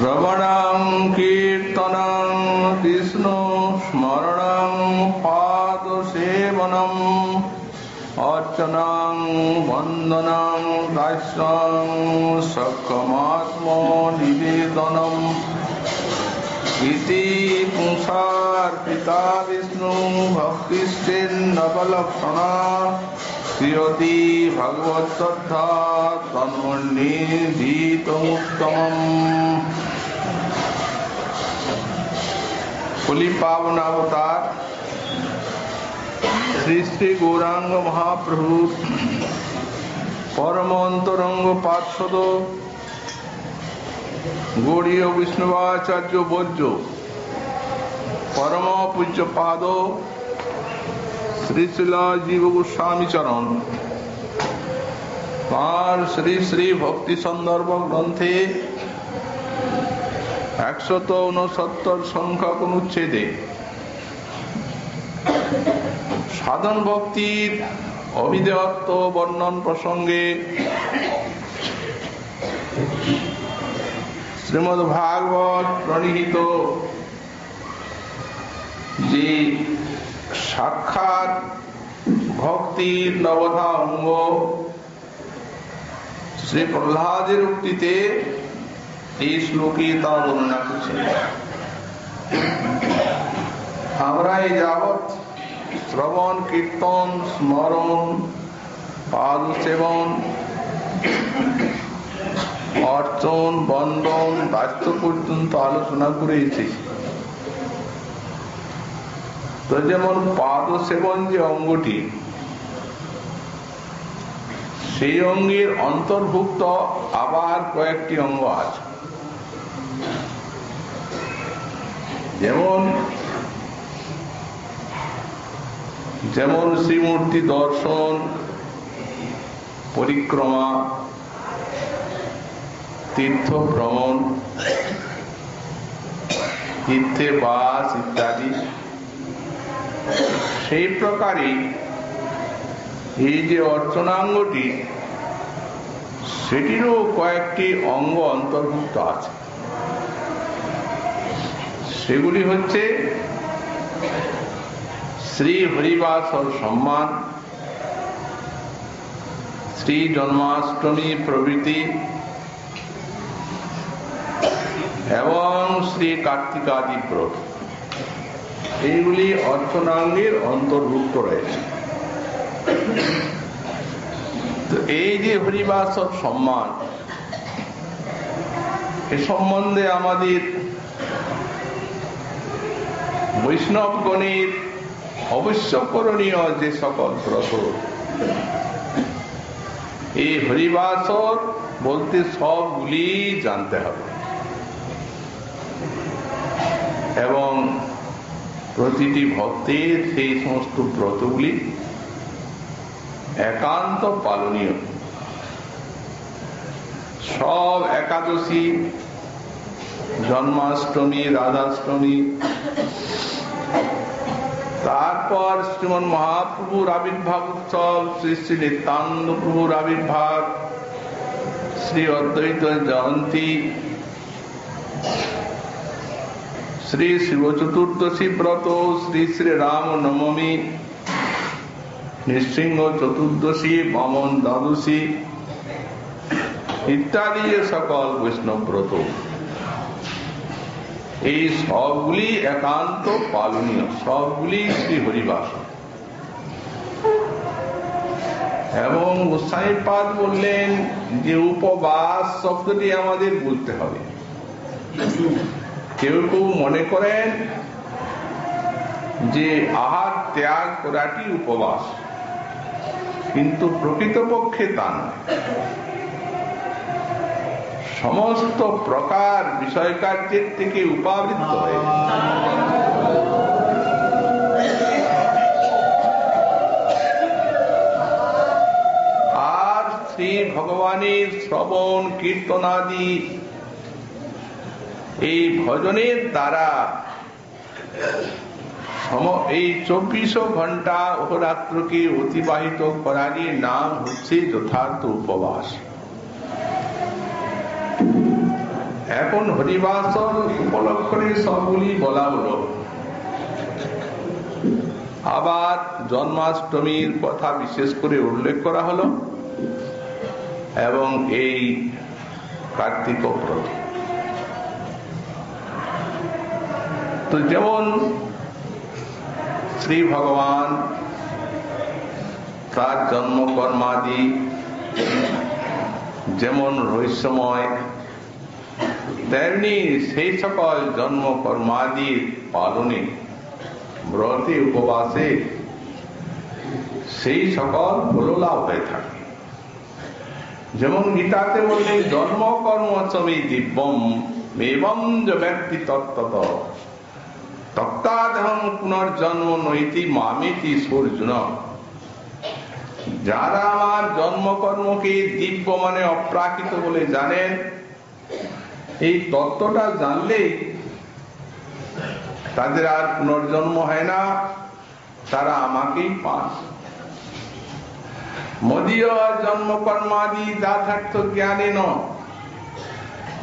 শ্রবণং কীর্তনং বিষ্ণু স্মরণং পাদ সেবনম অর্চনং বন্দনং দাস্যং সক্ষমাত্ম নিবেদনম ইতি পুংসার্পিতা বিষ্ণু ভক্তিশ্চেন্নবলক্ষণা ক্রিয়তি ভগবৎশ্রদ্ধা তন্মন্নিধিতমুত্তমম। কলি পাবন অবতার শ্রী শ্রী গৌরাঙ্গ মহাপ্রভু পরম অন্তরঙ্গ পার্ষদ গৌড়ীয় বৈষ্ণবাচার্য বর্য পরম পূজ্য পাদ শ্রী শ্রীল জীব গোস্বামী চরণ তাঁর শ্রী শ্রী ভক্তি সন্দর্ভ গ্রন্থে 169 সংখ্যক অনুচ্ছেদে সাধন ভক্তির অভিদেয়ত্ব বর্ণন প্রসঙ্গে শ্রীমদ্ ভাগবত প্রণীত যে সাক্ষাৎ ভক্তির নবধা অঙ্গ শ্রী প্রহ্লাদের উক্তিতে এই শ্লোকে তা বর্ণনা করছেন। আমরা এই যাবৎ শ্রবণ কীর্তন স্মরণ পাদ সেবন অর্চন বন্দন দাস্য পর্যন্ত আলোচনা করে এসেছি। তো যেমন পাদ সেবন যে অঙ্গটি, সেই অঙ্গের অন্তর্ভুক্ত আবার কয়েকটি অঙ্গ আছে। যেমন শ্রীমূর্তি দর্শন, পরিক্রমা, তীর্থ ভ্রমণ, তীর্থে বাস ইত্যাদি। সেই প্রকারই এই যে অর্চনাঙ্গটি, সেটিরও কয়েকটি অঙ্গ অন্তর্ভুক্ত আছে। সেগুলি হচ্ছে শ্রী হরিবাসর সম্মান, শ্রী জন্মাষ্টমী প্রভৃতি এবং শ্রী কার্তিকাদি ব্রত, এইগুলি অর্চনাঙ্গের অন্তর্ভুক্ত রয়েছে। তো এই যে হরিবাসর সম্মান, এ সম্বন্ধে আমাদের বৈষ্ণবগণের অবশ্য করণীয় যে সকল ব্রত, এই হরিবাসর বলতে সবগুলি জানতে হবে এবং প্রতিটি ভক্তের সেই সমস্ত ব্রতগুলি একান্ত পালনীয়। সব একাদশী, জন্মাষ্টমী, রাধাষ্টমী, তারপর শ্রীমন মহাপ্রভুর আবির্ভাব উৎসব, শ্রী শ্রী নিত্যানন্দ প্রভুর আবির্ভাব, শ্রী অদ্বৈত জয়ন্তী, শ্রী শিব চতুর্দশী ব্রত, শ্রী শ্রী রাম নবমী, নৃসিংহ চতুর্দশী, বামন দ্বাদশী ইত্যাদি সকল বৈষ্ণব ব্রত, এই সবগুলি একান্ত পালনীয়, সবগুলি শ্রী হরিবাস। এবং গোস্বামীপাদ বললেন যে উপবাস শব্দটি আমাদের বুঝতে হবে। কেউ কেউ মনে করেন যে আহার ত্যাগ করাটি উপবাস, কিন্তু প্রকৃতপক্ষে তা নয়। সমস্ত প্রকার বিষয় কার্যের থেকে উপাবৃত্ত হয়ে আর শ্রী ভগবানের শ্রবণ কীর্তনাদি এই ভজনের দ্বারা এই 24 ঘন্টা অহরাত্রকে অতিবাহিত করারই নাম হচ্ছে যথার্থ উপবাস। এখন হরিবাসর উপলক্ষে সবগুলি বলা হলো, আবার জন্মাষ্টমীর কথা বিশেষ করে উল্লেখ করা হলো এবং এই কার্তিক ব্রত। তো যেমন শ্রী ভগবান তার জন্মকর্মাদি যেমন রহস্যময়, তেমনি সেই সকল জন্মকর্মাদির পালনে ব্রতে উপবাসে সেই সকল ফললাভ হয়ে থাকে। যেমন গীতাতে বললে জন্ম কর্ম চমি দিব্যম এবং য ব্যক্তি তত্ত্বত তত্ত্বাদেহং পুনর্জন্ম নৈতি মামেতি সূর্যন। যারা আমার জন্মকর্মকে দিব্য মানে অপ্রাকৃত বলে জানেন, এই তত্ত্বটা জানলেই তাদের আর পুনর্জন্ম হয় না, তারা আমাকেই পান। মদীয় জন্মকর্মাদি যথার্থ জ্ঞানেন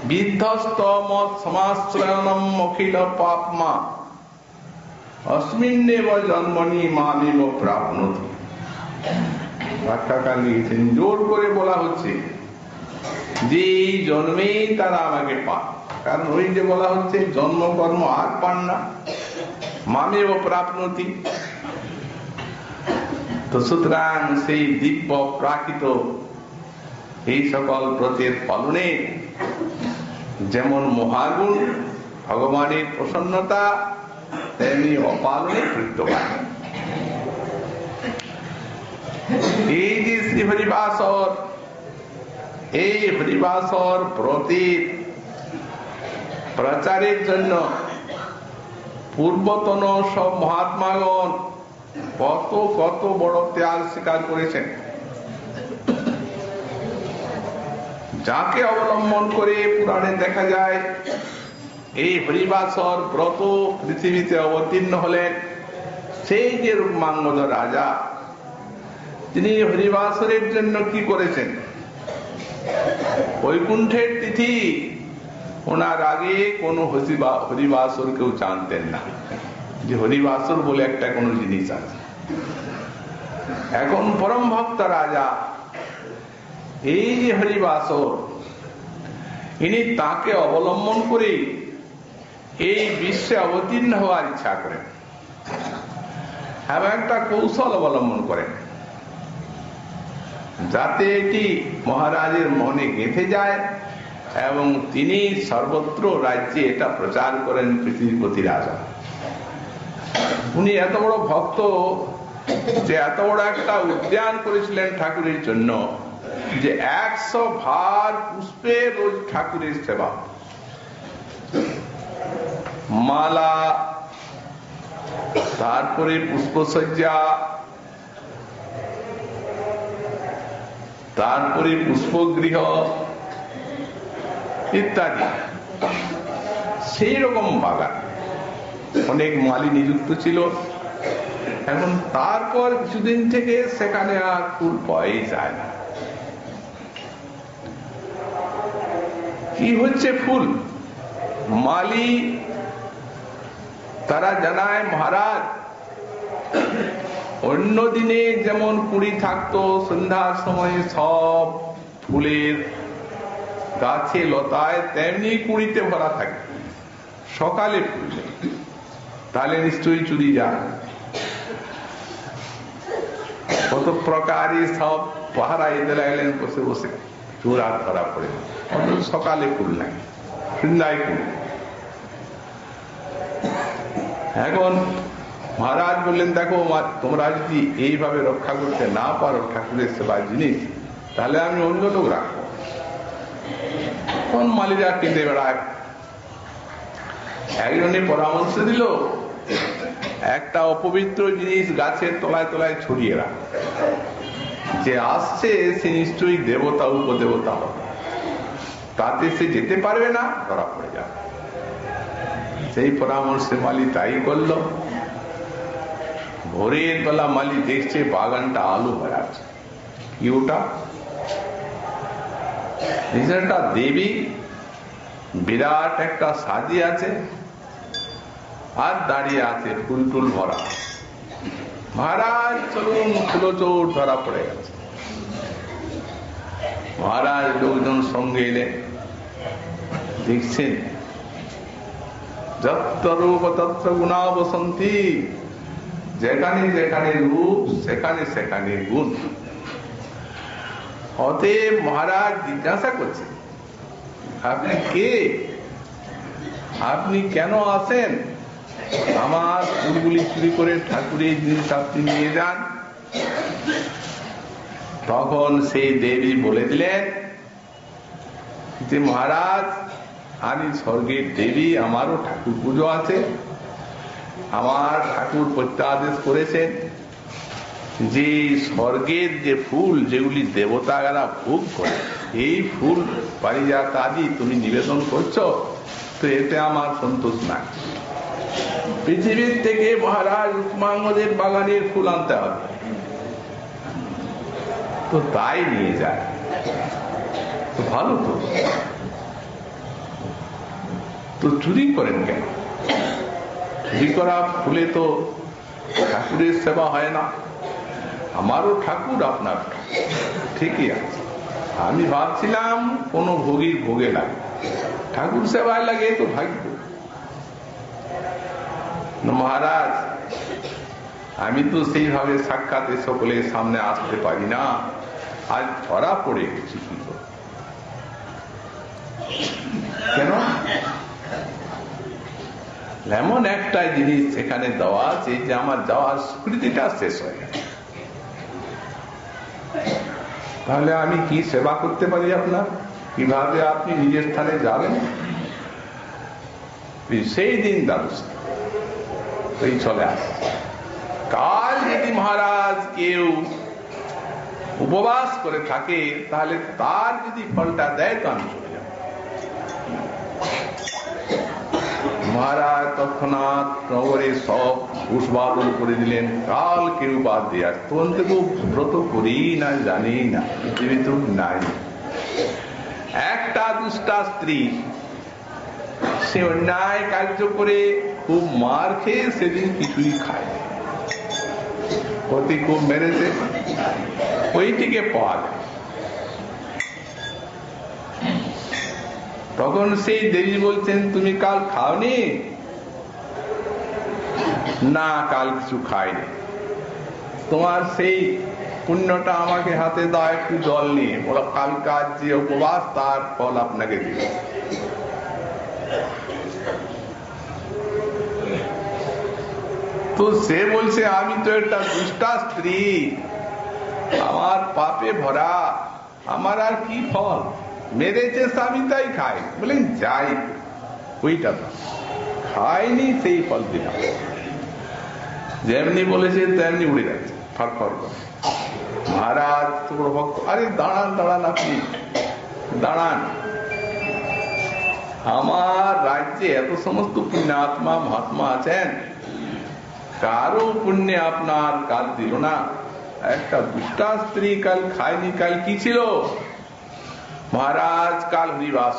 বিধ্বস্ত মত সমাশ্রয়নম অখিল পাপমা অস্মিন্নেব জন্মনি মামেব প্রাপ্নোতি। ব্যাখ্যাকার লিখেছেন, জোর করে বলা হচ্ছে যে এই জন্মেই তারা আমাকে পান। কারণ ওই যে বলা হচ্ছে জন্মকর্ম আর পান না, মামেব প্রাপ্নোতি। তো সুতরাং সেই দিব্য প্রাকৃত এই সকল ব্রতের পালনে যেমন মহাগুণ ভগবানের প্রসন্নতা, তেমনি অপালনে কৃত্যবান। এই যে শ্রী হরিবাসর, এই হরিবাসর ব্রতের প্রচারের জন্য পূর্বতন সব মহাত্মাগণ কত কত বড় ত্যাগ স্বীকার করেছেন। যাকে অবলম্বন করে পুরাণে দেখা যায় এই হরিবাসর ব্রত পৃথিবীতে অবতীর্ণ হলেন সেই যে রূপমাঙ্গদ রাজা, তিনি হরিবাসরের জন্য কি করেছেন? বৈকুণ্ঠের তিথি ওনার আগে কোন হরিবাসর কেউ জানতেন না, যে হরিবাসর বলে একটা কোন জিনিস আছে। এখন পরম ভক্ত রাজা এই যে হরিবাসর, ইনি তাকে অবলম্বন করে এই বিশ্বে অবতীর্ণ হওয়ার ইচ্ছা করেন এবং একটা কৌশল অবলম্বন করেন যাতে এটি মহারাজের মনে গেঁথে যায় এবং তিনি সর্বত্র রাজ্যে এটা প্রচার করেন পৃথিবীপতি রাজা। উনি এত বড় ভক্ত যে এত বড় একটা উদ্যান করেছিলেন ঠাকুরের জন্য, যে 100 ভার পুষ্পে রোজ ঠাকুরের সেবা, মালা, তারপরে পুষ্পসজ্জা, তারপরে পুষ্পগৃহ ইত্যাদি, সেই রকম বাগান। অনেক মালি নিযুক্ত ছিল। এখন তারপর কিছুদিন থেকে সেখানে আর ফুল পাওয়াই যায় না। কি হচ্ছে? ফুল মালি তারা জানায়, মহারাজ অন্য দিনে যেমন কুড়ি থাকতো, সন্ধ্যার সময় সব ফুলের গাছে লতায় তেমনি কুড়িতে ভরা থাকে, সকালে ফুল নেই, তাহলে নিশ্চয়ই চুরি যায়। কত প্রকারই সব পাহারা এতে লাগলেন বসে বসে, চোর আর ধরা পড়ে। সকালে ফুল নাই, সন্ধ্যায় ফুল। এখন মহারাজ বললেন, দেখো তোমরা যদি এইভাবে রক্ষা করতে না পারো ঠাকুরের সেবার জিনিস, তাহলে আমি অন্য লোক রাখবো। কোন মালিরা কেঁদে বেড়ায়। একজনে পরামর্শ দিল, একটা অপবিত্র জিনিস গাছের তলায় তলায় ছড়িয়ে রাখ, যে আসছে সে নিশ্চয়ই দেবতা উপদেবতা হবে, তাতে সে যেতে পারবে না, ধরা পড়ে যাবে। সেই পরামর্শে মালি তাই করল। ভোরের বেলা মালি দেখছে বাগানটা আলু হয়ে আছে। কি ওটা? একটা দেবী বিরাট একটা সাজি আছে আর দাঁড়িয়ে আছে ফুল টুল ভরা। মহারাজ চলুন, চোট ধরা পড়ে গেছে। মহারাজ লোকজন সঙ্গে এলেন, দেখছেন যত্র রূপ তত্র গুণা বসন্তি, যেখানে যেখানে রূপ সেখানে সেখানে গুণ। অতএব মহারাজ জিজ্ঞাসা করছেন, আপনি কে? আপনি কেন আসেন? আমার ফুলগুলি চুরি করে ঠাকুরের জিনিস আপনি নিয়ে যান। তখন সেই দেবী বলে দিলেন যে মহারাজ, আমি স্বর্গের দেবী, আমারও ঠাকুর পুজো আছে। আমার ঠাকুর প্রত্যাদেশ করেছেন যে স্বর্গের যে ফুল যেগুলি দেবতারা ভোগ করে, এই ফুল পারিজাত আদি তুমি নিবেদন করছো, তো এতে আমার সন্তোষ নাই। পৃথিবীর থেকে মহারাজ রুক্মাঙ্গদের বাগানের ফুল আনতে হবে। তো তাই নিয়ে যায়, তো ভালো তো চুরি করেন কেন? চুরি করা ফুলে তো ঠাকুরের সেবা হয় না। আমারও ঠাকুর, আপনার ঠিকই আছে। আমি ভাবছিলাম কোন ভোগীর ভোগে লাগে, ঠাকুর সেবায় লাগে, তো ভাগ্য। মহারাজ, আমি তো সেইভাবে সাক্ষাৎ সকলের সামনে আসতে পারি না, আজ ধরা পড়ে গেছি। কি কেন? এমন একটা জিনিস সেখানে দেওয়া আছে যে আমার যাওয়ার স্বীকৃতিটা শেষ হয়ে গেছে। তাহলে আমি কি সেবা করতে পারি আপনার? কিভাবে আপনি নিজের স্থানে যাবেন? সেই দিন দ্বাদশ চলে আসে। কাল যদি মহারাজ কেউ উপবাস করে থাকে, তাহলে তার যদি ফলটা দেয় তো আমি চলে যাব। মহারাজ তৎক্ষণাৎ নগরে সব উৎবাদন করে দিলেন। কাল কেউ বাদ দিয়ে আর তখন তো ব্রত করি না, জানি না, পৃথিবী তো নাই। একটা দুষ্টা স্ত্রী, সে অন্যায় কার্য করে খুব মার খেয়ে সেদিন কিছুই খায়, পতি খুব মেরেছে, ওইটিকে পাওয়া যায়। তখন সেই দেবী বলছেন, তুমি কাল খাওনি? না, কাল কিছু খাইনি। তোমার সেই পুণ্যটা আমাকে হাতে দাও, একটু জল নিয়ে। বলো, কালকার যে উপবাস তার ফল আপনাকে দিব। তো সে বলছে, আমি তো একটা দুষ্টা স্ত্রী, আমার পাপে ভরা, আমার আর কি ফল? মেরেছে স্বামী, তাই খাই। বলেন যাই, ওইটা তো খাইনি, সেই ফল দিলাম। যেমনি বলেছে তেমনি উড়ে যাচ্ছে ফরফর করে। মহারাজ তোর ভক্ত, আরে দাঁড়ান দাঁড়ান, আপনি দাঁড়ান। আমার রাজ্যে এত সমস্ত পুণ্যাত্মা মহাত্মা আছেন, কারো পুণ্যে আপনার কাল দিল না। একটা দুষ্টা স্ত্রী কাল খায়নি। কাল কি ছিল? মহারাজ, কাল হরিবাস,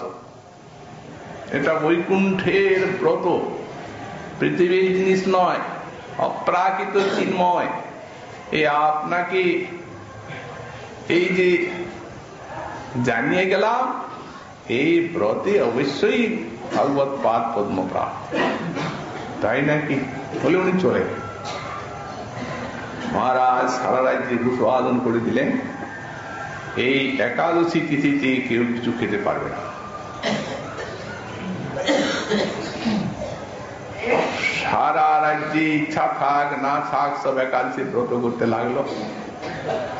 এটা বৈকুণ্ঠের ব্রত, পৃথিবীর জিনিস নয়, অপ্রাকৃত চিন্ময়। এ আপনাকে এই যে জানিয়ে গেলাম, এই ব্রতে অবশ্যই ভগবত পাদ পদ্ম প্রাপ্ত, তাই নাকি? বলে উনি চলে। মহারাজ সারা রাজ্যে ঘোষণা করে দিলেন, এই একাদশী তিথিতে কেউ কিছু খেতে পারবে না। সারা রাজ্যে ইচ্ছা থাক না থাক সব একাদশী ব্রত করতে লাগলো।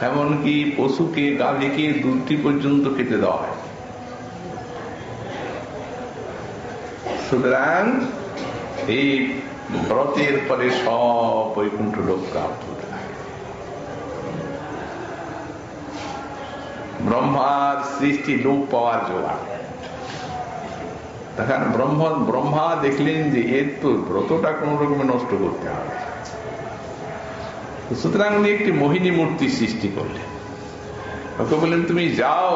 এমনকি পশুকে, গাভীকে দুধটি পর্যন্ত খেতে দেওয়া হয়। সুতরাং এই ব্রতের পরে সব বৈকুণ্ঠ লোক প্রাপ্ত হতে লাগে। ব্রহ্মার সৃষ্টি লোক পাওয়ার জোগাড়। তখন ব্রহ্মা দেখলেন যে এর তো ব্রতটা কোন রকমে নষ্ট করতে হবে। সুতরাং উনি একটি মোহিনী মূর্তি সৃষ্টি করলেন। ওকে বললেন, তুমি যাও,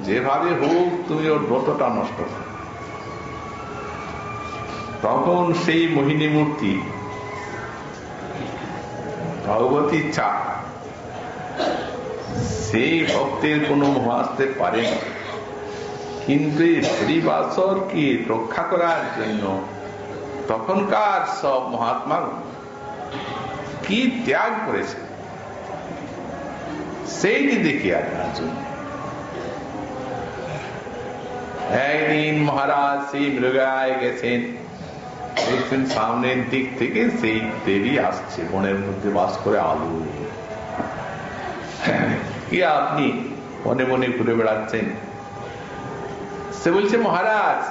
যেভাবে হোক তুমি ওর ব্রতটা নষ্ট করো। তখন সেই মোহিনী মূর্তি ভগবতী চা সেই ভক্তের কোনো মোহ আসতে পারে না, কিন্তু এই হরিবাসরকে রক্ষা করার জন্য তখনকার সব মহাত্মা কি ত্যাগ করেছে সেইটি দেখি আপনার জন্য। একদিন মহারাজ সেই মৃগায় গেছেন, দেখছেন সামনের দিক থেকে সেই দেবী আসছে বনের মধ্যে বাস করে আলো। কি আপনি মনে মনে ঘুরে বেড়াচ্ছেন? সে বলছে মহারাজ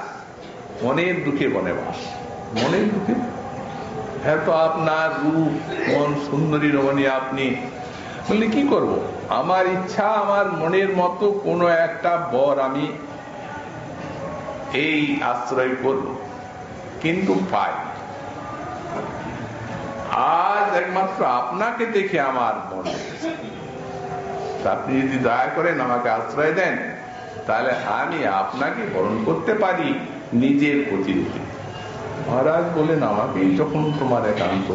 মনের দুঃখে বনে বাস। মনের দুঃখে? এত আপনার রূপ মন সুন্দরী রমণী, আপনি বললে কি করব? আমার ইচ্ছা আমার মনের মতো কোন একটা বর আমি এই আশ্রয় করব, কিন্তু পাই। আজ একমাত্র আপনাকে দেখে আমার মন, আপনি যদি দয়া করেন আমাকে আশ্রয় দেন, তাহলে আমি আপনাকে বরণ করতে পারি নিজের প্রতিরূপে। মহারাজ বলেন আমাকে যখন তোমার একান্ত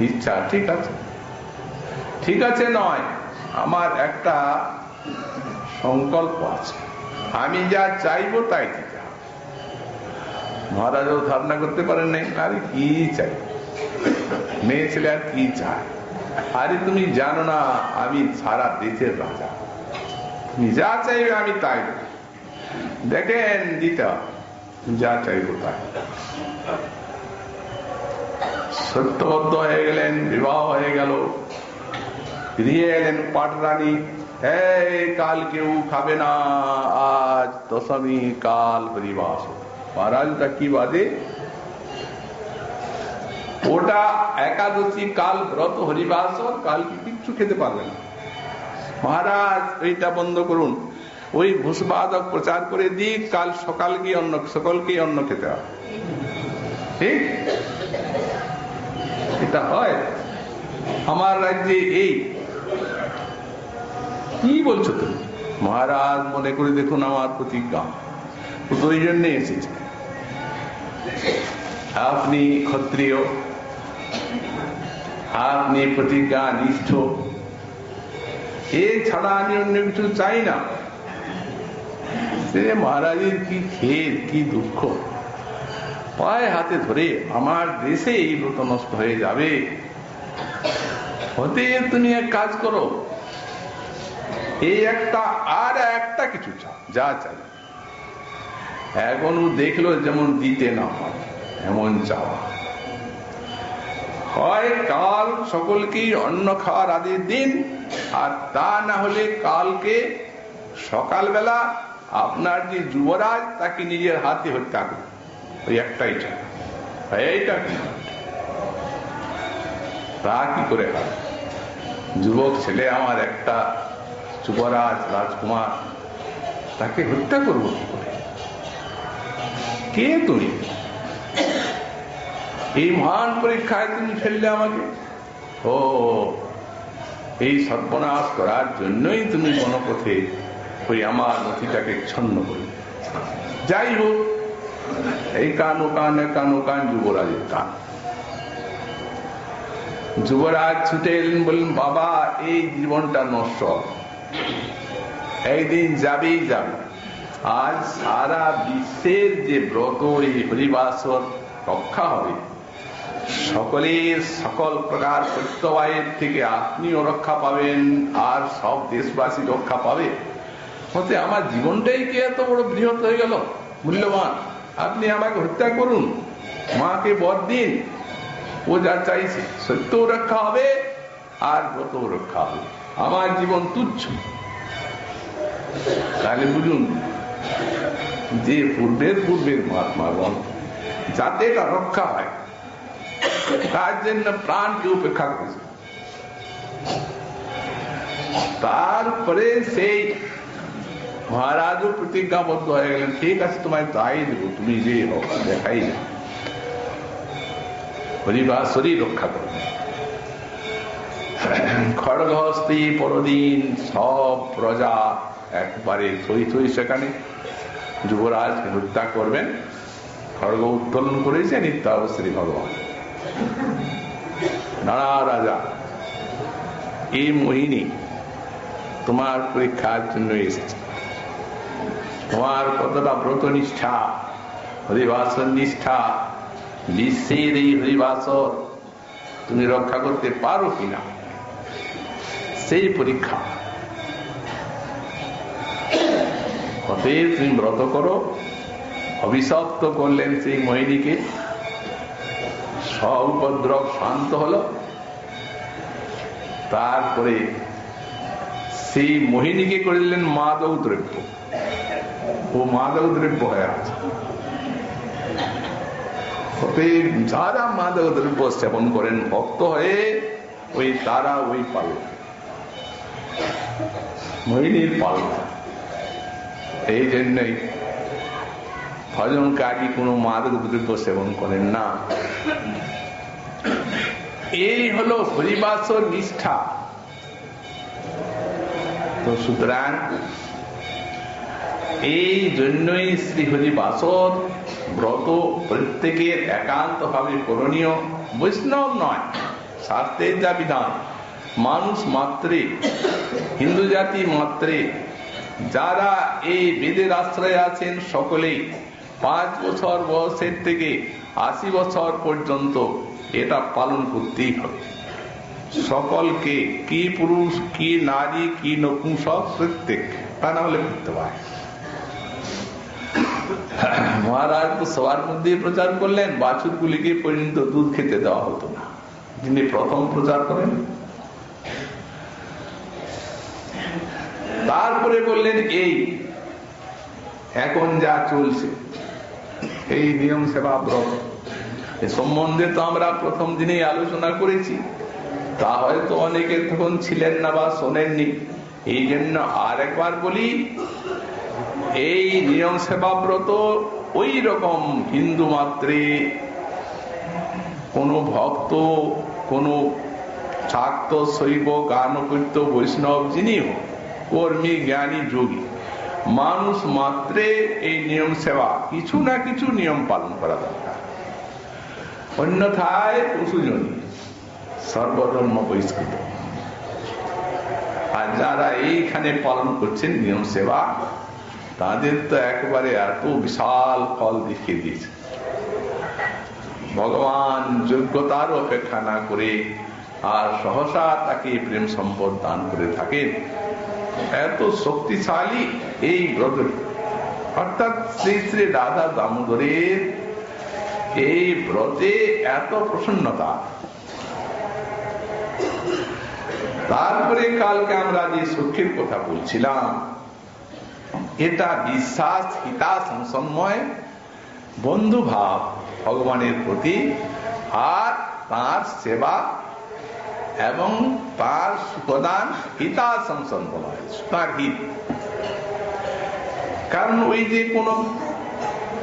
ইচ্ছা, ঠিক আছে, ঠিক আছে, নয় আমার একটা সংকল্প আছে, আমি যা চাইবো তাই দিতে হবে। মহারাজও ধারণা করতে পারেন নাই, আরে কি চাই, মেয়ে ছেলে আর কি চায়? আরে তুমি জানো না আমি সারা দেশের রাজা, তুমি যা চাইবে আমি তাই দেব। দেখেন দিতে যা চাইবো তাই। সত্যবদ্ধ হয়ে গেলেন, বিবাহ হয়ে গেল, ফিরিয়ে এলেন পাটরানী। এই কাল কেউ খাবে না, আজ দশমী, কাল হরিবাস। মহারাজটা কি বাদে? ওটা একাদশী, কাল ব্রত হরিবাস, কাল কি কিচ্ছু খেতে পারবে না। মহারাজ এইটা বন্ধ করুন, ওই ভূষবাদক প্রচার করে দিক, কাল সকালকে অন্ন, সকলকে অন্ন খেতে হবে। ঠিক এটা হয় আমার রাজ্যে? এই কি বলছো তুমি? মহারাজ মনে করে দেখুন আমার প্রতিজ্ঞা, ওই জন্য এসেছে। আপনি ক্ষত্রিয়, আপনি প্রতিজ্ঞা নিষ্ঠ, এছাড়া আমি অন্য কিছু চাই না। সে মহারাজের কি খেদ, কি দুঃখ, পায়ে হাতে ধরে আমার দেশে এই ব্রত নষ্ট হয়ে যাবে। হতে তুমি এক কাজ করো, এই একটা আর একটা কিছু চাও, যা চাই। এখনো দেখলো যেমন দিতে না পারে এমন চাওয়া হয়। কাল সকলকেই অন্ন খাওয়ার আদির দিন, আর তা না হলে কালকে সকালবেলা আপনার যে যুবরাজ তাকে নিজের হাতে হত্যা করবে। ওই একটাই চাই। এইটা কি তা কি করে হয়? যুবক ছেলে আমার একটা যুবরাজ রাজকুমার, তাকে হত্যা করবো কি করে? কে তুমি? এই মহান পরীক্ষায় তুমি ফেললে আমাকে। ও এই সর্বনাশ করার জন্যই তুমি গণপথে ওই আমার নথিটাকে ছন্ন করলে। যাই হোক, এই কান কান যুবরাজের কান। যুবরাজ ছুটে এলেন, বললেন বাবা এই জীবনটা নষ্ট, একদিন যাবেই যাবে। আজ সারা বিশ্বের যে ব্রত এই হরিবাসর রক্ষা হবে, সকলের সকল প্রকার সত্যবায়ের থেকে আপনিও রক্ষা পাবেন, আর সব দেশবাসী রক্ষা পাবে। হতে আমার জীবনটাই কি এত বড় বৃহৎ হয়ে গেল, মূল্যবান? আপনি আমাকে হত্যা করুন, মাকে বর দিন, ও যা চাইছে সত্যও রক্ষা হবে আর ব্রতও রক্ষা হবে, আমার জীবন তুচ্ছ। তাহলে বুঝুন যে পূর্বের মহাত্মাগণ যাতে এটা রক্ষা হয় তার জন্য প্রাণকে উপেক্ষা করেছে। তারপরে সেই মহারাজও প্রতিজ্ঞাবদ্ধ হয়ে গেলেন, ঠিক আছে তোমায় তাই দেবো, তুমি যে দেখাই না, হরিবাসরই রক্ষা করবে। খড়গহস্তি পরদিন সব প্রজা একবারে থই থই সেখানে যুবরাজকে হত্যা করবেন, খড়গ উত্তোলন করেছেন নিত্যাবশ্রী ভগবান। নানা রাজা, এই মোহিনী তোমার পরীক্ষার জন্য এসেছে। তোমার কতটা ব্রত নিষ্ঠা, হরিবাসর নিষ্ঠা, বিশ্বের এই হরিবাসর তুমি রক্ষা করতে পারো কিনা, সেই পরীক্ষা। অতএব তুমি ব্রত করো। অভিশপ্ত করলেন সেই মোহিনীকে, সব উপদ্রব শান্ত হলো। তারপরে সেই মোহিনীকে করে দিলেন মাদক দ্রব্য। ও মাদক দ্রব্য হয়ে আছে। যারা মাদক দ্রব্য সেবন করেন ভক্ত হয়ে, ওই তারা ওই পাল, মোহিনীর পাল। এই জন্যই ভজনকারী কোনো মাদক দ্রব্য সেবন করেন না। এই হলো হরিবাসর নিষ্ঠা। তো সুতরাং এই জন্যই শ্রী হরিবাসর ব্রত প্রত্যেকের একান্ত ভাবে করণীয়। বৈষ্ণব নয়, শাস্ত্রের যা বিধান, মানুষ মাত্রে, হিন্দু জাতি মাত্রে যারা এই বেদের আশ্রয়ে আছেন সকলেই 5 বছর বয়সের থেকে 80 বছর পর্যন্ত এটা পালন করতেই হবে সকলকে, কি পুরুষ কি নারী কি নপুংসক প্রত্যেক, তা না হলে করতে পারে। মহারাজ তো সবার মধ্যে প্রচার করলেন, বাছুরগুলিকে পর্যন্ত দুধ খেতে দেওয়া হতো না, যিনি প্রথম প্রচার করেন। তারপরে বললেন এই এখন যা চলছে এই নিয়ম সেবা ব্রত, এ সম্বন্ধে তো আমরা প্রথম দিনেই আলোচনা করেছি, তা হয়তো অনেকে তখন ছিলেন না বা শোনেননি। এই জন্য আর একবার বলি, এই নিয়ম সেবা ব্রত ওই রকম হিন্দু মাত্রে, কোন ভক্ত, কোন শাক্ত শৈব গানকৃত্য বৈষ্ণব যিনি হোক, কর্মী জ্ঞানী যোগী মানুষ মাত্রে এই নিয়ম সেবা কিছু না কিছু নিয়ম পালন করা দরকার। অন্যথায় পশুজনী সর্বধর্ম বহিষ্কৃত। আর যারা এইখানে পালন করছেন নিয়ম সেবা, তাদের তো একেবারে এত বিশাল ফল দেখিয়ে দিয়েছে। ভগবান যোগ্যতার অপেক্ষা না করে আর সহসা তাকে প্রেম সম্পদ দান করে থাকেন। এত শক্তিশালী এই ব্রত, অর্থাৎ শ্রী শ্রী রাধা দামোদরের এই ব্রতে এত প্রসন্নতা। তারপরে কালকে আমরা যে সুখের কথা বলছিলাম, এটা বিশ্বাস, হিতাশংসময়, বন্ধু ভাব ভগবানের প্রতি, আর তার সেবা এবং তার সুখদান, হিতাশংসন বলা হয়, তার হিত। কারণ ওই যে কোন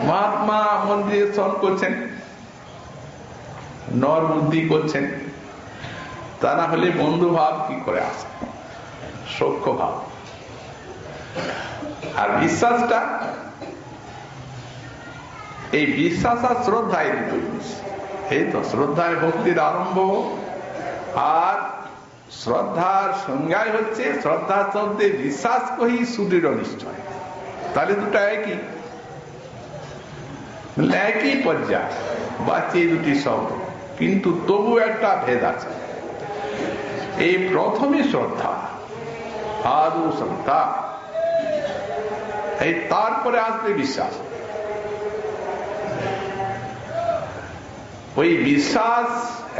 মহাত্মা মন্দিরে শ্রম করছেন, নর বুদ্ধি করছেন, তা না হলে বন্ধু ভাব কি করে আসে, সখ্য ভাব। আর বিশ্বাসটা, এই বিশ্বাস আর শ্রদ্ধা এই দুটো জিনিস। এই তো শ্রদ্ধায় ভক্তির আরম্ভ, আর শ্রদ্ধার সংজ্ঞায় হচ্ছে শ্রদ্ধা শব্দে বিশ্বাস কহি সুদৃঢ় নিশ্চয়। তাহলে দুটো একই, একই পর্যায় বাচ্চে দুটি শব্দ, কিন্তু তবু একটা ভেদ আছে। এই প্রথমে শ্রদ্ধা, আদৌ শ্রদ্ধা, এই তারপরে আসবে বিশ্বাস। ওই বিশ্বাস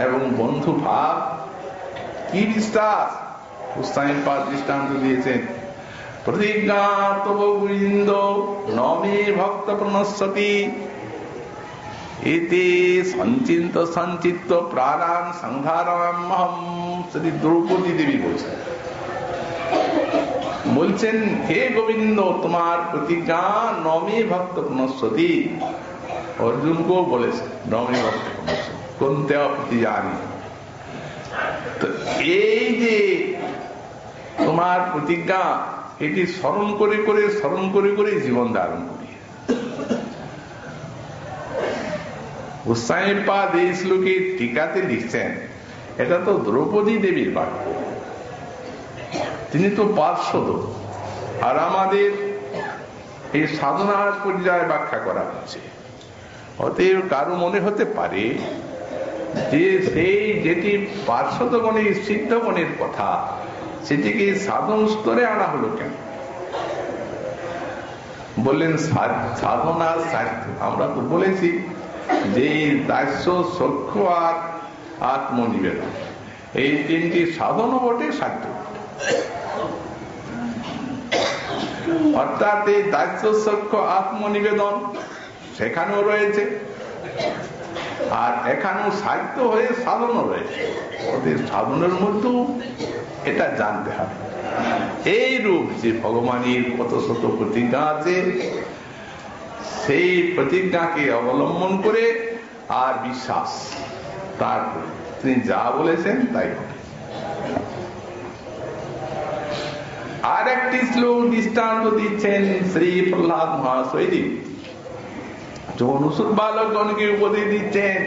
এবং বন্ধু ভাব, কি বিশ্বাস? গোস্বামীপাদ দৃষ্টান্ত দিয়েছেন, প্রতিজ্ঞা তব গোবিন্দ নমে ভক্ত প্রণশ্যতি এতে সঞ্চিন্ত সঞ্চিত প্রাণান সংধারমহম। শ্রী দ্রৌপদী দেবী বলছেন, হে গোবিন্দ তোমার প্রতিজ্ঞা নমে ভক্ত প্রণশ্যতি। অর্জুনকেও বলেছেন নমে ভক্ত প্রণশ্যতি, কোনতে প্রতি জানি। তো এই যে তোমার প্রতিজ্ঞা, এটি স্মরণ করে করে জীবন ধারণ করি। গোস্বামীপাদ এই শ্লোকে টিকাতে লিখছেন, এটা তো দ্রৌপদী দেবীর বাক্য, তিনি তো পার্শ্বদ, আর আমাদের এই সাধনার পর্যায়ে ব্যাখ্যা করা হচ্ছে। অতএব কারো মনে হতে পারে যে সেই যেটি পার্শ্বদগণের সিদ্ধগণের কথা, সেটিকে সাধন স্তরে আনা হলো কেন? বললেন সাধনা সাধ্য। আমরা তো বলেছি যে দাস্য, সখ্য আর আত্মনিবেদন, এই তিনটি সাধনও বটে, সাধ্য। অর্থাৎ এই দাস্য, সখ্য, আত্মনিবেদন সেখানেও রয়েছে, আর এখানেও সাধ্য হয়ে সাধনও রয়েছে। ওদের সাধনের মধ্যেও এটা জানতে হবে। এই রূপ যে ভগবানের কত শত প্রতিজ্ঞা আছে, সেই প্রতিজ্ঞাকে অবলম্বন করে আর বিশ্বাস, তার তিনি যা বলেছেন তাই হবে। আর একটি শ্লোক দৃষ্টান্ত দিচ্ছেন শ্রী প্রহ্লাদ মহাশয়, যখন অসুর বালকগণকে উপদেশ দিচ্ছেন,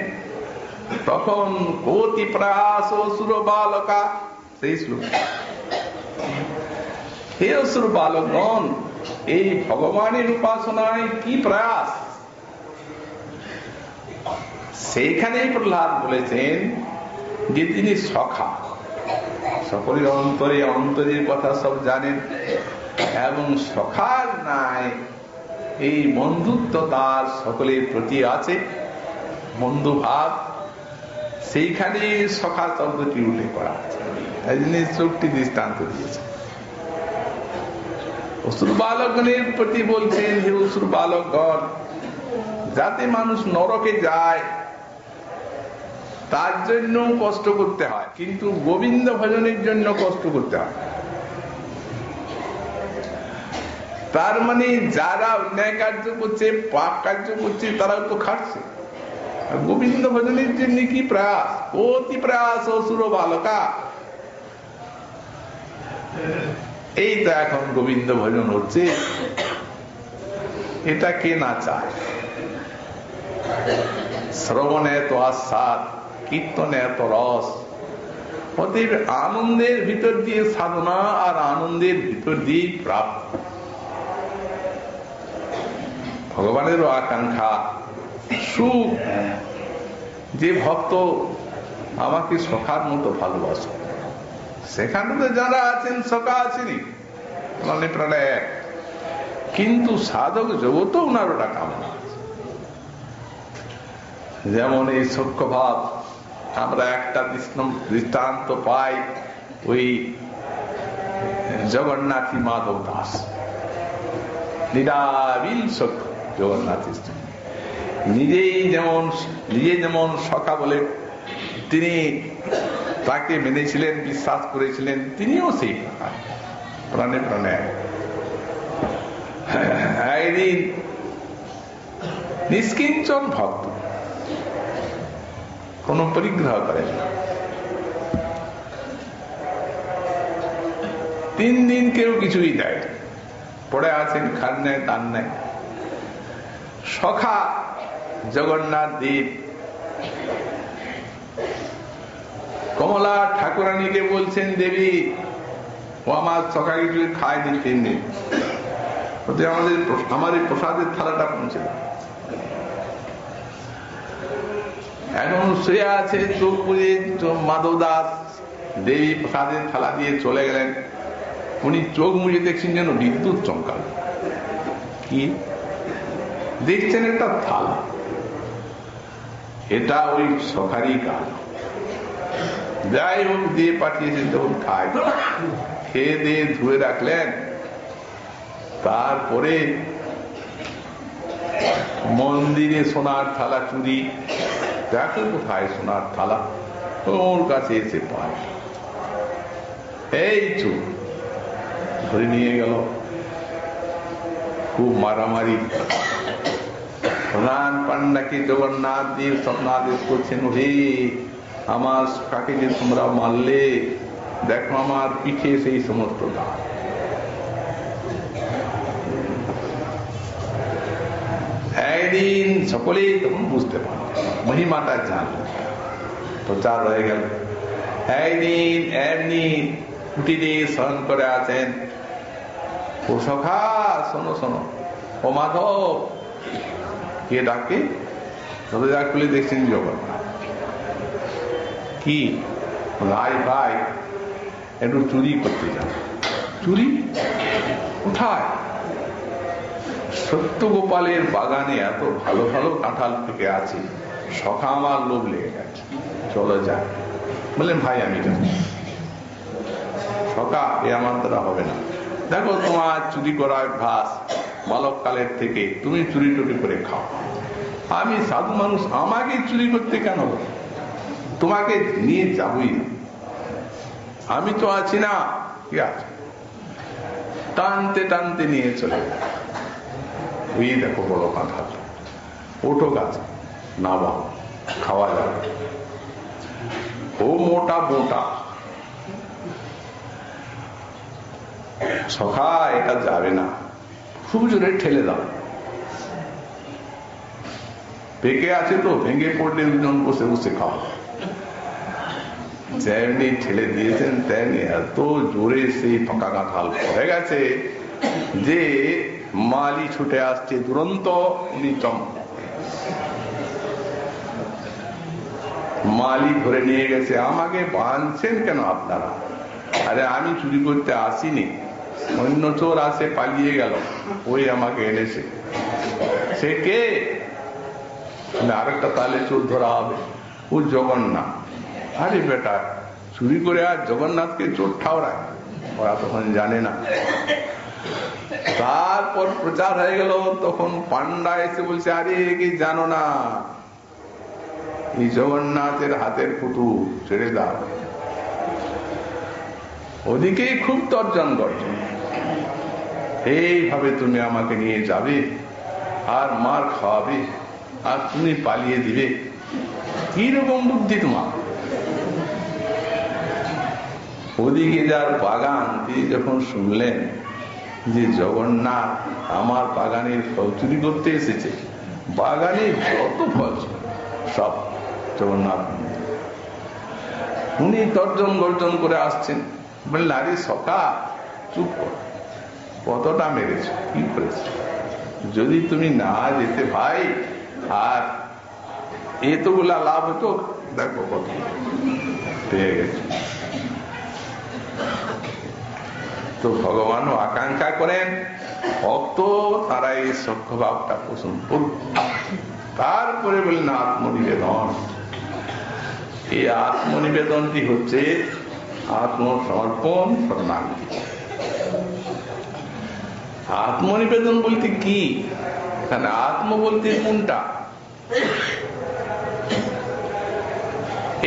তখন কোটি প্রয়াস অসুর বালকা, সেই শ্লোক, হে অসুর বালকগণ, এই ভগবানের উপাসনায় কি প্রয়াস? সেইখানেই প্রহ্লাদ বলেছেন যে তিনি সখা, সকলের অন্তরে অন্তরের কথা সব জানেন, এবং সখার নাই এই বন্ধুত্ব তার সকলের প্রতি আছে, বন্ধু ভাব, সেইখানে সখা শব্দটি উল্লেখ করা আছে। তাই জন্য শ্লোকটি দৃষ্টান্ত দিয়েছে। অসুর বালকগণের প্রতি বলছেন, হে অসুর বালকগণ, যাতে মানুষ নরকে যায় তার জন্য কষ্ট করতে হয়, কিন্তু গোবিন্দ ভজনের জন্য কষ্ট করতে হয়। তার মানে যারা অন্যায় কার্য করছে, পাপ কার্য করছে, তারাও তো খাটছে। গোবিন্দ ভজনের জন্য কি প্রয়াস, অতি প্রয়াস অসুর বালকা। এই তো এখন গোবিন্দ ভজন হচ্ছে, এটা কে না চায়? শ্রবণে তো আস্বাদ, কীর্তনে তো রস। অতএব আনন্দের ভিতর দিয়ে সাধনা, আর আনন্দের ভিতর দিয়ে প্রাপ্ত। ভগবানেরও আকাঙ্ক্ষা সুখ, যে ভক্ত আমাকে সখার মতো ভালোবাসো। সেখানে তো যারা আছেন সখা আছেনি, মানে প্রাণে এক, কিন্তু সাধক জগৎ ওনার ওটা কামনা আছে। যেমন এই সখ্য ভাব, আমরা একটা দৃষ্টান্ত পাই ওই জগন্নাথী মাধব দাস, নিরাবিল সখ্য জগন্নাথ নিজে যেমন সখা বলে তিনি তাকে মেনেছিলেন, বিশ্বাস করেছিলেন, তিনিও সেই প্রাণে প্রাণে। একদিন নিষ্কিঞ্চন ভক্ত, কোন পরিগ্রহ করেন না, 3 দিন কেউ কিছুই দেয়, পড়ে আছেন, খান নেয়, দান নেয়। সখা জগন্নাথ দেব কমলা ঠাকুরানীকে বলছেন, দেবী ও আমার সখা কিছু খায় নি 3 দিন, আমার এই প্রসাদের থালাটা পৌঁছে দাও। এখন শুয়ে আছে, চোখ বুঝে মাধব দাস দেবী প্রসাদের থালা দিয়ে চলে গেলেন। উনি চোখ মুজে দেখছেন যেন বিদ্যুৎ চমকাল। কি দেখছেন? একটা থালা, এটা ওই সখারই কাজ। যাই হোক, দিয়ে পাঠিয়েছেন, তখন খায়, খেয়ে দিয়ে ধুয়ে রাখলেন। তারপরে মন্দিরে সোনার থালা চুরি, দেখো কোথায় সোনার থালা, ওর কাছে এসে পায়, এই চুর ধরে নিয়ে গেল। খুব মারামারি। প্রধান পান্ডাকে জগন্নাথ দেব স্বপ্নাদেশ করছেন, হে আমার কাকে যে তোমরা মারলে, দেখো আমার পিঠে সেই সমস্ত দাগ। একদিন সকলেই তখন বুঝতে পারল, মহিমাটা জানল, প্রচার হয়ে গেল। একদিন এমনি কুটিরে শয়ন করে আছেন, ও সখা শোনো শোনো, ও মাধব, কে ডাকে? দরজা খুলে দেখছেন জগন্নাথ। কি? ভাই ভাই একটু চুরি করতে যান। চুরি কোথায়? সত্য গোপালের বাগানে এত ভালো ভালো কাঁঠাল পেকে আছে, সখা আমার লোভ লেগে গেছে, চলো যাই। বললেন ভাই আমি যাবো। সখা এ আমার দ্বারা হবে না, দেখো তোমার চুরি করা অভ্যাস বালক কালের থেকে, তুমি চুরি টুরি করে খাও, আমি সাধু মানুষ, আমাকে চুরি করতে কেন? তোমাকে নিয়ে যাবই না, আমি তো আছি না। কি আছে? টানতে টানতে নিয়ে চলে গেল। ওই দেখো বড় কাঁঠাল, ওঠো গাছ, নামা, খাওয়া যাবে। ও মোটা মোটা। সখা এটা যাবে না, খুব জোরে ঠেলে দাও। পেকে আছে তো, ভেঙে পড়লে দুজন বসে বসে খাওয়া। যেমনি ঠেলে দিয়েছেন তেমনি এত জোরে সেই ফাঁকা কাঁঠাল পড়ে গেছে যে মালি ছুটে আসছে দুরন্ত। উনি মালি ধরে নিয়ে গেছে। আমাকে বাঁধছেন কেন আপনারা? আরে আমি চুরি করতে আসিনি, অন্য চোর আসে পালিয়ে গেল, ওই আমাকে এনেছে। সে কে? আরেকটা তাহলে চোর ধরা হবে, ও জগন্নাথ। আরে বেটা, চুরি করে আর জগন্নাথকে চোর ঠাওরায়? ওরা তখন জানে না। তারপর প্রচার হয়ে গেল, তখন পান্ডা এসে বলছে, আরে কি জানো না, এই জগন্নাথের হাতের পুতুল, ছেড়ে দাও। ওদিকেই খুব তর্জন গর্জন, এইভাবে তুমি আমাকে নিয়ে যাবে আর মার খাওয়াবে আর তুমি পালিয়ে দিবে, কি রকম বুদ্ধি তোমার? ওদিকে যার বাগান, তিনি যখন শুনলেন যে জগন্নাথ আমার বাগানের ফল চুরি করতে এসেছে, বাগানে যত ফল সব জগন্নাথ, উনি তর্জন গর্জন করে আসছেন। বললেন, আরে সখা চুপ কর, কতটা মেরেছ, কি করেছ? যদি তুমি না যেতে ভাই, আর এতগুলা লাভ হতো, দেখো কত পেয়ে গেছে। তো ভগবানও আকাঙ্ক্ষা করেন ভক্ত তারা এই সখ্য ভাবটা পোষণ করুক। তারপরে বললেন আত্মনিবেদন। এই আত্মনিবেদনটি হচ্ছে আত্মসমর্পণ, শরণাগতি। আত্মনিবেদন বলতে কি? আত্ম বলতে কোনটা?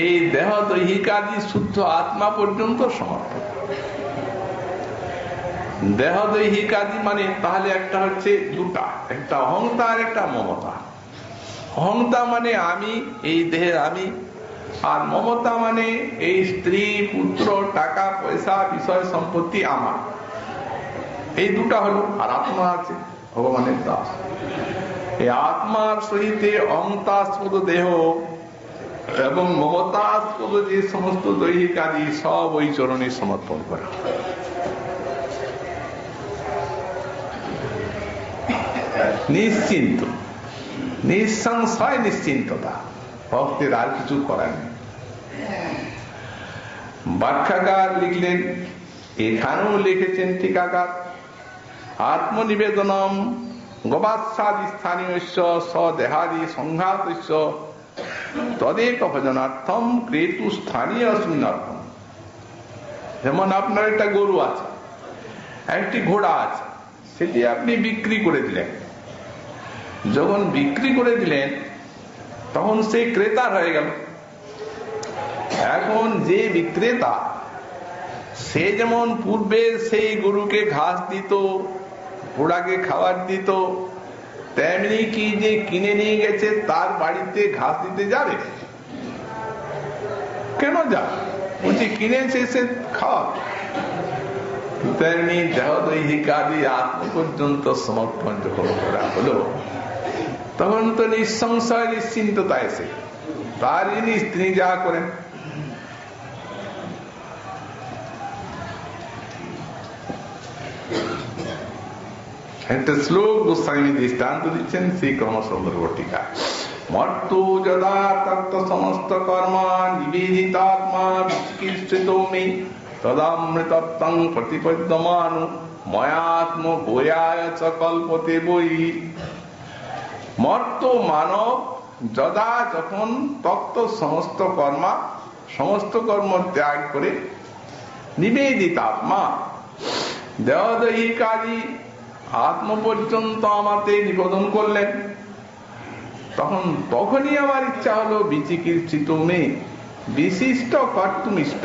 এই দেহ দৈহিকাদি শুদ্ধ আত্মা পর্যন্ত সমর্পণ। দেহ দৈহিকাদি মানে তাহলে একটা হচ্ছে দুটা, একটা অহংতা আর একটা মমতা। অহংতা মানে আমি, এই দেহের আমি, আর মমতা মানে এই স্ত্রী পুত্র টাকা পয়সা বিষয় সম্পত্তি আমার। এই দুটা হলো। আর আত্মা আছে ভগবানের দাস। এই আত্মার সহিত অহংতাস্পদ দেহ এবং মমতাস্পদ যে সমস্ত দৈহিকাদি সব ওই চরণে সমর্পণ করা। নিশ্চিন্ত, নিঃসংশয় নিশ্চিন্ততা, ভক্তের আর কিছু করার নেই। ব্যাখ্যাকার লিখলেন, এখানেও লিখেছেন টিকাকার, আত্মনিবেদনম গবাসাদি স্থানীয় স্বদেহাদি সংঘাত তদেক ভজনার্থম ক্রেতু স্থানীয় শূন্যার্থম। যেমন আপনার একটা গরু আছে, একটি ঘোড়া আছে, সেটি আপনি বিক্রি করে দিলেন। যখন বিক্রি করে দিলেন তখন সে ক্রেতার হয়ে গেল। এখন যে বিক্রেতা, সে যেমন পূর্বে সেই গরুকে ঘাস দিত, ঘোড়াকে খাবার দিত, তেমনি কি যে কিনে নিয়ে গেছে তার বাড়িতে ঘাস দিতে যাবে? কেন যাবে? বলছি কিনেছে সে খাওয়া। তেমনি দেহ দৈহিকাদি আত্ম পর্যন্ত সমর্পণ যখন করা হলো, তখন তো নিঃসংশয় নিশ্চিন্ততা এসে তার জিনিস তিনি যা করেন। একটা শ্লোক গোস্বামী দৃষ্টান্ত দিচ্ছেন সেই ক্রমসুন্দর বটিকা। মর্তু যদা তত্ত্ব সমস্ত কর্ম নিবেদিতাত্মা বিচিকিৎসিত মে তদামৃতত্বং প্রতিপদ্যমানু ময়াত্ম ভূয়ায় চ কল্পতে বৈ। মর্ত মানব যদা যখন তত্ত্ব সমস্ত কর্মা সমস্ত কর্ম ত্যাগ করে নিবেদিতাত্মা দেহদৈহিকাদি আত্ম পর্যন্ত আমাতে নিবেদন করলেন, তখনই আমার ইচ্ছা হলো বিচিকিৎসিত মে বিশিষ্ট কর্তুমিষ্ট।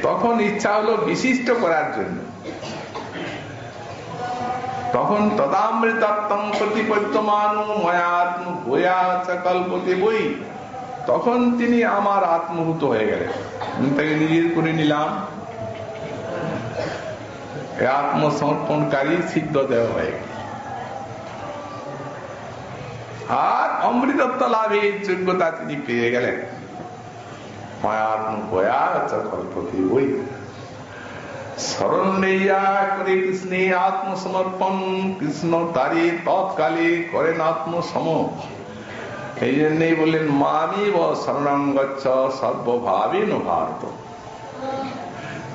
তখন ইচ্ছা হলো বিশিষ্ট করার জন্য। তখন তদামৃতত্বং প্রতিপদ্যমানু ময়াত্ম ভূয়া চ কল্পতে বৈ। তখন তিনি আমার আত্মভূত হয়ে গেলেন, তাকে নিজের করে নিলাম, আত্মসমর্পণকারী সিদ্ধ দেহ হয়ে গেল। আর অমৃতত্ব লাভের যোগ্যতা তিনি পেয়ে গেলেন। মায়াত্ম ভয়া চ কল্পতে বৈ। শরণ লইয়া করে কৃষ্ণে আত্মসমর্পণ, কৃষ্ণ তারে তৎকালে করেন আত্মসম। এই জন্যই বললেন মামেব শরণং গচ্ছ সর্বভাবেন ভারত।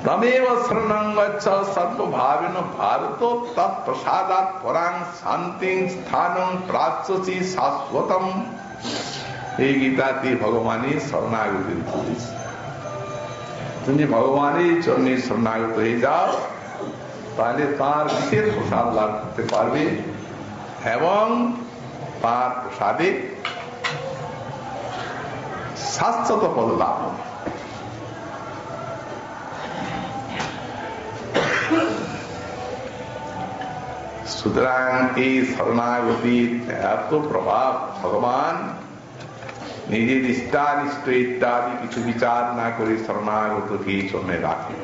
তমেব শরণং গচ্ছ সর্বভাবেন ভারত, তৎপ্রসাদাৎ পরাং শান্তিং স্থানং প্রাপ্স্যসি শাশ্বতম। এই গীতাতে ভগবানের শরণাগতির উপদেশ। তুমি ভগবানের চরণে শরণাগত হয়ে যাও, তাহলে তার বিশেষ প্রসাদ লাভ করতে পারবে এবং তার প্রসাদে শাশ্বত পদ লাভ হবে। সুতরাং এই শরণাগতির এত প্রভাব, ভগবান নিজের ইষ্টানিষ্ট ইত্যাদি কিছু বিচার না করে শরণাগতকে চরণে রাখে।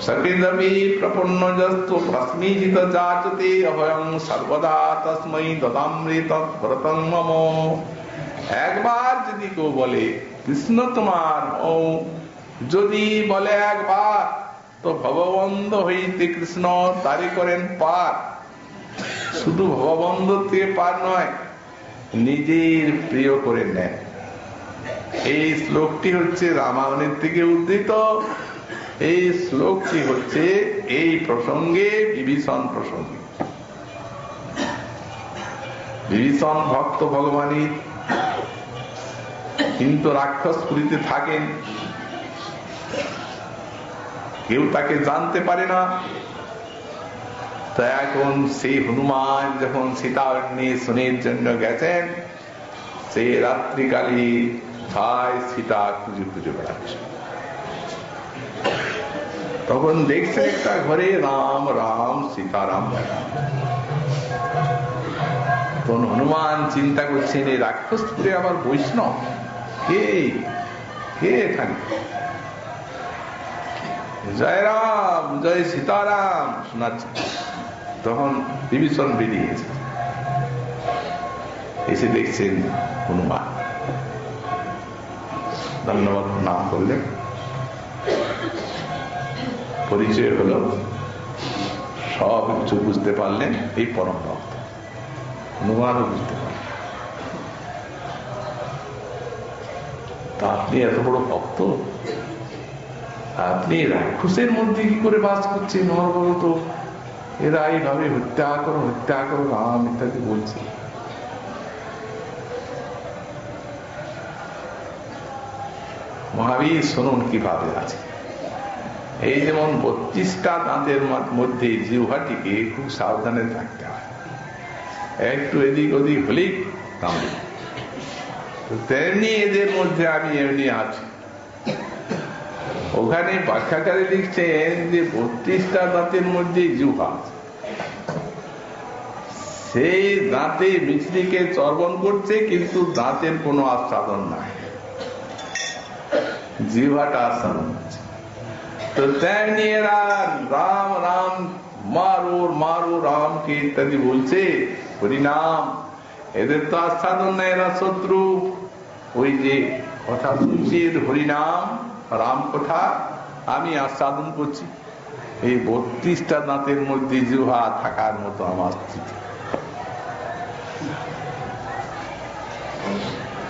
সর্বেদপি প্রপন্নযস্তু প্রশ্মিজিত যাচতে অহং সর্বদা তস্मै দদামি তৎব্রতং মম। একবার যদি কেউ বলে কৃষ্ণ তোমার, ও যদি বলে একবার, তো ভববন্ধ হইতে কৃষ্ণ তারি করেন পার। শুধু ভববন্ধ থেকে পার নয়, নিজের প্রিয় করে নেন। এই শ্লোকটি হচ্ছে রামায়ণের থেকে উদ্ধৃত। এই শ্লোকটি হচ্ছে এই প্রসঙ্গে বিভীষণ প্রসঙ্গে। বিভীষণ ভক্ত ভগবানের, কিন্তু রাক্ষসপুরীতে থাকেন, কেউ তাকে জানতে পারে না। তো এখন সেই হনুমান যখন সীতারণ্যে শোনের জন্য গেছেন, সেই রাত্রিকালে ভাই সীতা খুঁজে খুঁজে বেড়াচ্ছে। তখন দেখছে একটা ঘরে রাম রাম সীতারাম। তখন হনুমান চিন্তা করছেন, এই রাক্ষসপুরে আবার বৈষ্ণব কে কে এখানে? জয় রাম জয় সীতারাম শোনাচ্ছে। তখন বিভীষণ বেরিয়েছে, এসে দেখছেন হনুমান। ধন্যবাদ নাম করলেন, পরিচয় হলো, সব কিছু বুঝতে পারলেন। এই পরম ভক্ত হনুমানও বুঝতে পারলেন। তা আপনি এত বড় ভক্ত, আপনি রাক্ষসের মধ্যে কি করে বাস করছেন? তো এরা এইভাবে হত্যা করো রাম ইত্যাদি বলছে। মহাবীর শুনুন কিভাবে আছে। এই যেমন 32টা দাঁতের মধ্যে জিহ্বাটিকে খুব সাবধানে থাকতে হয়, একটু এদিক ওদিক হলেই কামড়ে। তেমনি এদের মধ্যে আমি এমনি আছি। ওখানে ব্যাখ্যাকারে লিখছেন যে 32টা দাঁতের মধ্যে জিহ্বা, সেই দাঁতে মিছরিকে চর্বণ করছে, কিন্তু দাঁতের কোনো আস্বাদন নাই, জিহ্বাটা আস্বাদন হচ্ছে। তো তেমনি এরা রাম রাম মারো মারো রামকে ইত্যাদি বলছে, হরিনাম। এদের তো আস্বাদন নেই, এরা শত্রু। ওই যে কথা শুনছি হরিনাম রাম কথা, আমি আস্বাদন করছি। এই 32টা দাঁতের মধ্যে জিহ্বা থাকার মতো আমার স্থিতি।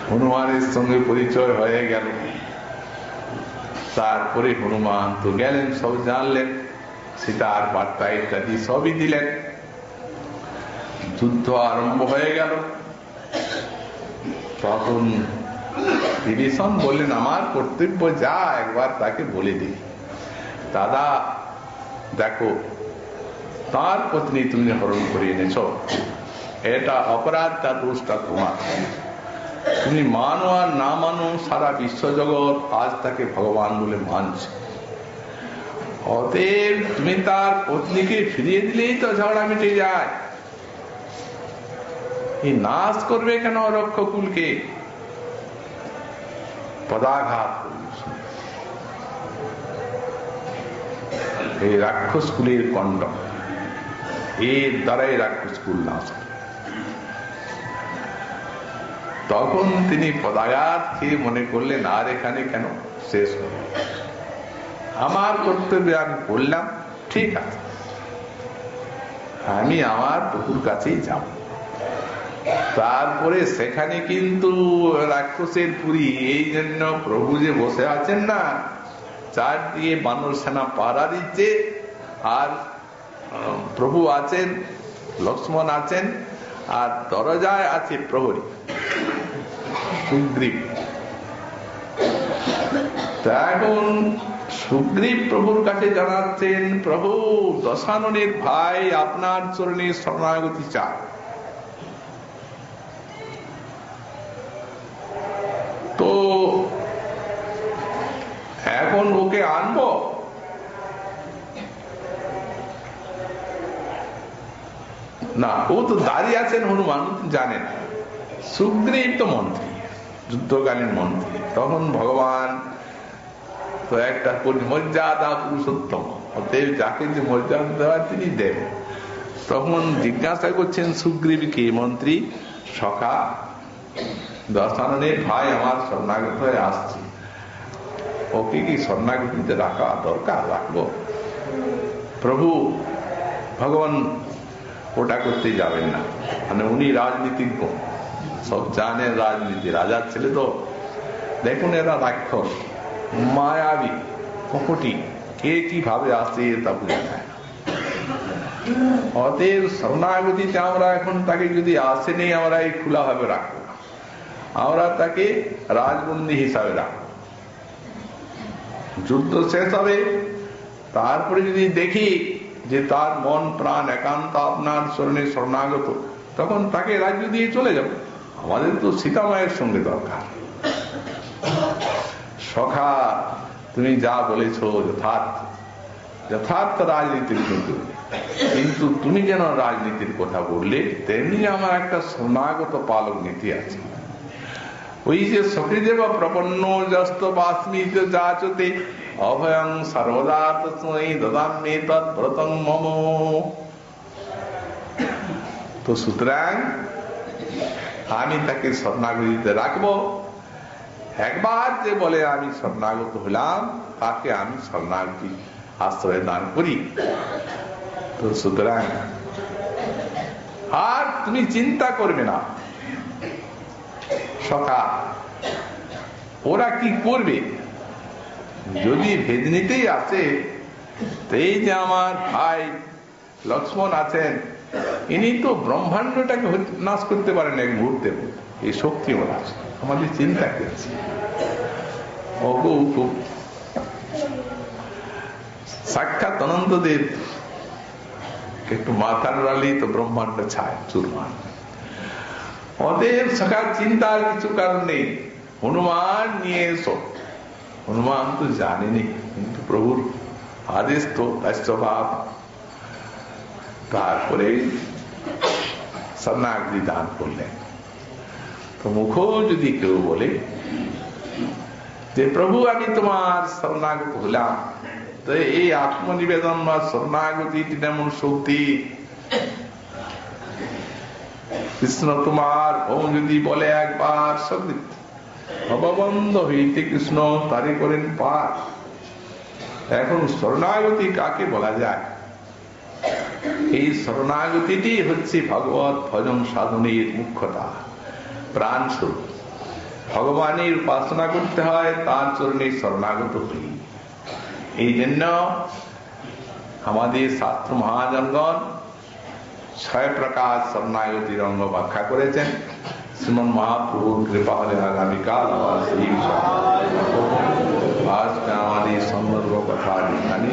হনুমানের সঙ্গে পরিচয় হয়ে গেল। তারপরে হনুমান তো গেলেন, সব জানলেন, সীতার বার্তা ইত্যাদি সবই দিলেন। যুদ্ধ আরম্ভ হয়ে গেল। তখন বিভীষণ বললেন, আমার কর্তব্য যা, একবার তাকে বলে দিই, দাদা দেখো তার পত্নী তুমি হরণ করে এনেছ, এটা অপরাধ, তার দোষটা তোমার। তুমি মানো আর না মানো, সারা বিশ্বজগৎ আজ তাকে ভগবান বলে মানছে। অতএব তুমি তার পত্নীকে ফিরিয়ে দিলেই তো ঝগড়া মিটে যায়। এই নাশ করবে কেন রক্ষকুলকে? পদাঘাত এই রাক্ষস কুলের কণ্ঠ, এর দ্বারাই রাক্ষস কুল নাশ। তখন তিনি পদাঘাত খেয়ে মনে করলেন, আর এখানে কেন, শেষ হল, আমার কর্তব্য আমি করলাম, ঠিক আছে, আমি আমার প্রভুর কাছেই যাব। তারপরে সেখানে কিন্তু রাক্ষসের পুরী, এই জন্য প্রভু যে বসে আছেন না, চারদিকে বানর সেনা পাহারা দিচ্ছে, আর প্রভু আছেন, লক্ষ্মণ আছেন, আর দরজায় আছে প্রহরী সুগ্রীব। এখন সুগ্রীব প্রভুর কাছে জানাচ্ছেন, প্রভু দশাননের ভাই আপনার চরণে শরণাগতি চায়। তো এখন ওকে আনবো? না, ও তো দাঁড়িয়ে আছেন, হনুমান জানেন। সুগ্রীব তো মন্ত্রী, যুদ্ধকালীন মন্ত্রী। তখন ভগবান তো একটা মর্যাদা পুরুষোত্তম, অতএব যাকে যে মর্যাদা দেওয়া তিনি দেন। তখন জিজ্ঞাসা করছেন সুগ্রীবকে, মন্ত্রী সখা দশাননের ভাই আমার শরণাগত হয়ে আসছে, ওকে কি শরণাগতিতে রাখা দরকার? রাখবো? প্রভু ভগবান ওটা করতে যাবেন না, মানে উনি রাজনীতিজ্ঞ, সব জানেন রাজনীতি, রাজার ছেলে তো। দেখুন এরা রাক্ষস, মায়াবী, কপটি, কে কিভাবে আসে তা বুঝে যায়। অতএব শরণাগতিতে আমরা এখন তাকে যদি আসেনি, আমরা এই খোলা ভাবে রাখবো, আমরা তাকে রাজবন্দী হিসাবে রাখবো। যুদ্ধ শেষ হবে, তারপরে যদি দেখি যে তার মন প্রাণ একান্ত আপনার চরণে শরণাগত, তখন তাকে রাজ্য দিয়ে চলে যাব। আমাদের তো সীতা মায়ের সঙ্গে দরকার। সখা তুমি যা বলেছ যথার্থ, যথার্থ রাজনীতির কিন্তু তুমি যেন রাজনীতির কথা বললে, তেমনি আমার একটা শরণাগত পালক নীতি আছে। ওই যে সখীদেব প্রপন্ন যস্ত বাস্মিত যাচতে অভয়ং সর্বদা তস্मै দদামি তদ্ব্রতং মম। তো সুতরাং আমি তাকে শরণাগতিতে রাখবো। একবার যে বলে আমি শরণাগত হলাম, তাকে আমি শরণাগতি আশ্রয় দান করি। তো সুতরাং আর তুমি চিন্তা করবে না সখা, ওরা কি করবে যদি ভেদনিতেই আছে। এই যে আমার ভাই লক্ষ্মণ আছেন, ইনি তো ব্রহ্মাণ্ডটাকে নাশ করতে পারেন এক মুহূর্তে, এই শক্তি ওর আছে। আমাদের চিন্তা করছি সাক্ষাৎ অনন্তদেব একটু মাথার রালি তো ব্রহ্মাণ্ড ছায় চুরমান। অতএব সকাল চিন্তার কিছু কারণ নেই, হনুমান নিয়ে এসো। হনুমান তো জানেনি, কিন্তু প্রভুর আদেশ তো স্বভাব। তারপরে শরণাগতি দান করলেন। তো মুখ যদি কেউ বলে যে প্রভু আমি তোমার শরণাগত হলাম, তো এই আত্মনিবেদন বা শরণাগতি তেমন শক্তি। কৃষ্ণ তোমার ও যদি বলে একবার সকৃত ভববন্ধ হইতে কৃষ্ণ তারে করেন পার। এখন শরণাগতি কাকে বলা যায়? এই শরণাগতিটি হচ্ছে ভগবত ভজন সাধনের মুখ্যতা, প্রাণ স্বরূপ। ভগবানের উপাসনা করতে হয়, তার চরণে শরণাগত হই। এই জন্য আমাদের শাস্ত্র মহাজনগণ 6 প্রকার শরণাগতির অঙ্গ ব্যাখ্যা করেছেন। শ্রীমন মহাপ্রভুর কৃপা হলে আগামীকাল আবার সেই বিষয় আজকে আমাদের সন্দর্ভ কথা এখানে